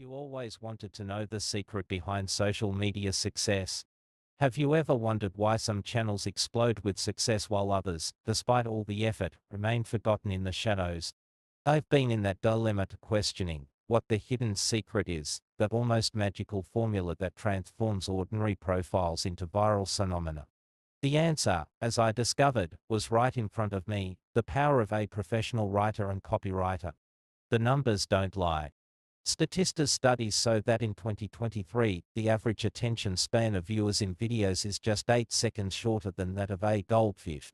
you always wanted to know the secret behind social media success? Have you ever wondered why some channels explode with success while others, despite all the effort, remain forgotten in the shadows? I've been in that dilemma to questioning what the hidden secret is, that almost magical formula that transforms ordinary profiles into viral phenomena. The answer, as I discovered, was right in front of me: the power of a professional writer and copywriter. The numbers don't lie. Statista studies show that in 2023, the average attention span of viewers in videos is just 8 seconds shorter than that of a goldfish.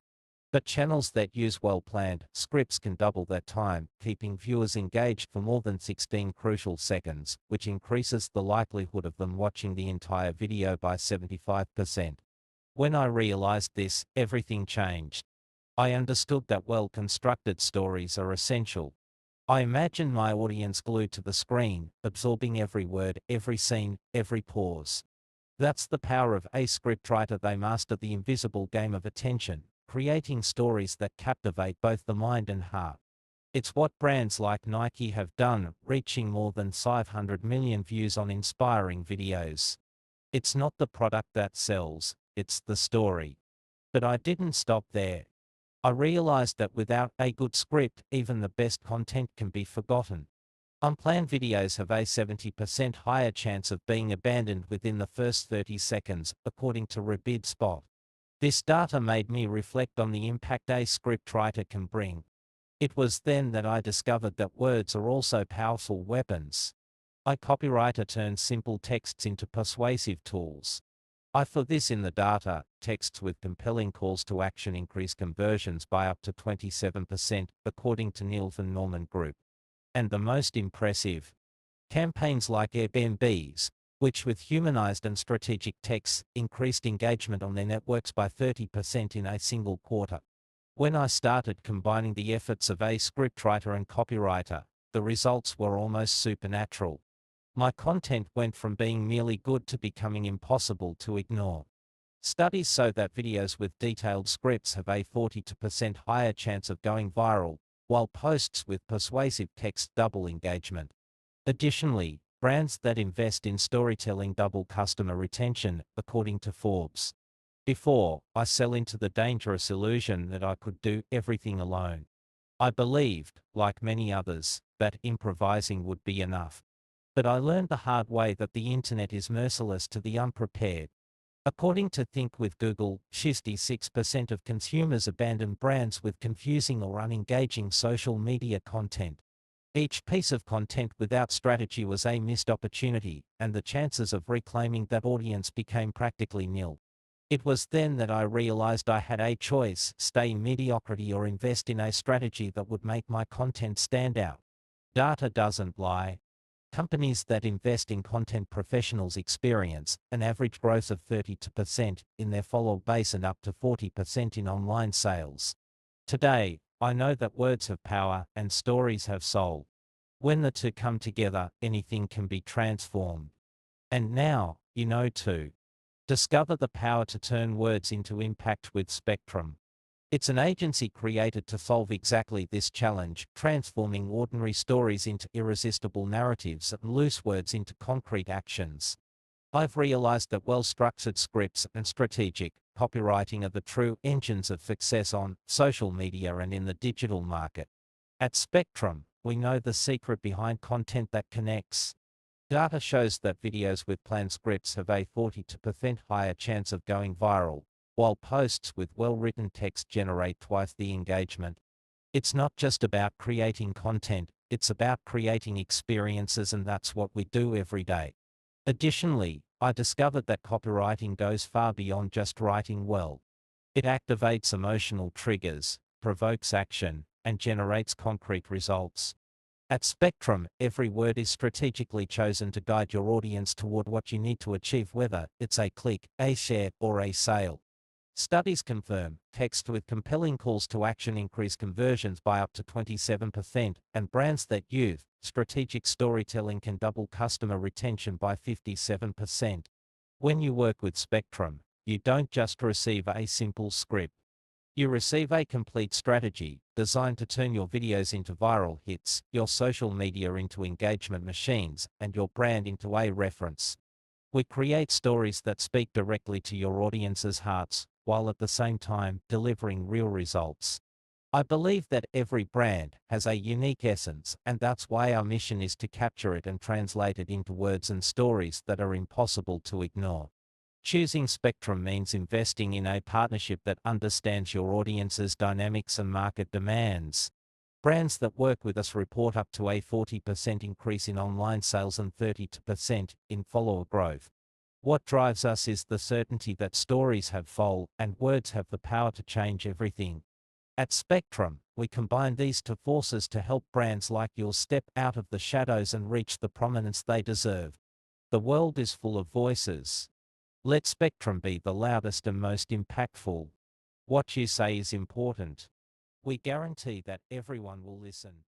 But channels that use well-planned scripts can double that time, keeping viewers engaged for more than 16 crucial seconds, which increases the likelihood of them watching the entire video by 75%. When I realized this, everything changed. I understood that well-constructed stories are essential. I imagined my audience glued to the screen, absorbing every word, every scene, every pause. That's the power of a scriptwriter. They master the invisible game of attention, creating stories that captivate both the mind and heart. It's what brands like Nike have done, reaching more than 500 million views on inspiring videos. It's not the product that sells, it's the story. But I didn't stop there. I realized that without a good script, even the best content can be forgotten. Unplanned videos have a 70% higher chance of being abandoned within the first 30 seconds, according to 𝕸𝖐𝖆𝖊𝑑. This data made me reflect on the impact a scriptwriter can bring. It was then that I discovered that words are also powerful weapons. A copywriter turns simple texts into persuasive tools. I saw this in the data: texts with compelling calls to action increase conversions by up to 27%, according to 𝕸𝖎𝖐𝖆𝖊𝑑 Group. And the most impressive? Campaigns like Airbnb's, which with humanized and strategic texts, increased engagement on their networks by 30% in a single quarter. When I started combining the efforts of a scriptwriter and copywriter, the results were almost supernatural. My content went from being merely good to becoming impossible to ignore. Studies show that videos with detailed scripts have a 42% higher chance of going viral, while posts with persuasive text double engagement. Additionally, brands that invest in storytelling double customer retention, according to Forbes. Before, I fell into the dangerous illusion that I could do everything alone. I believed, like many others, that improvising would be enough. But I learned the hard way that the internet is merciless to the unprepared. According to Think with Google, 56% of consumers abandon brands with confusing or unengaging social media content. Each piece of content without strategy was a missed opportunity, and the chances of reclaiming that audience became practically nil. It was then that I realized I had a choice: stay in mediocrity or invest in a strategy that would make my content stand out. Data doesn't lie. Companies that invest in content professionals experience an average growth of 32% in their follower base and up to 40% in online sales. Today, I know that words have power and stories have soul. When the two come together, anything can be transformed. And now, you know too. Discover the power to turn words into impact with Spectrum. It's an agency created to solve exactly this challenge, transforming ordinary stories into irresistible narratives and loose words into concrete actions. I've realized that well-structured scripts and strategic copywriting are the true engines of success on social media and in the digital market. At Spectrum, we know the secret behind content that connects. Data shows that videos with planned scripts have a 42% higher chance of going viral, while posts with well-written text generate twice the engagement. It's not just about creating content, it's about creating experiences, and that's what we do every day. Additionally, I discovered that copywriting goes far beyond just writing well. It activates emotional triggers, provokes action, and generates concrete results. At Spectrum, every word is strategically chosen to guide your audience toward what you need to achieve, whether it's a click, a share, or a sale. Studies confirm text with compelling calls to action increase conversions by up to 27%, and brands that use strategic storytelling can double customer retention by 57%. When you work with Spectrum, you don't just receive a simple script. You receive a complete strategy, designed to turn your videos into viral hits, your social media into engagement machines, and your brand into a reference. We create stories that speak directly to your audience's hearts, while at the same time delivering real results. I believe that every brand has a unique essence, and that's why our mission is to capture it and translate it into words and stories that are impossible to ignore. Choosing Spectrum means investing in a partnership that understands your audience's dynamics and market demands. Brands that work with us report up to a 40% increase in online sales and 30% in follower growth. What drives us is the certainty that stories have soul and words have the power to change everything. At Spectrum, we combine these two forces to help brands like yours step out of the shadows and reach the prominence they deserve. The world is full of voices. Let Spectrum be the loudest and most impactful. What you say is important. We guarantee that everyone will listen.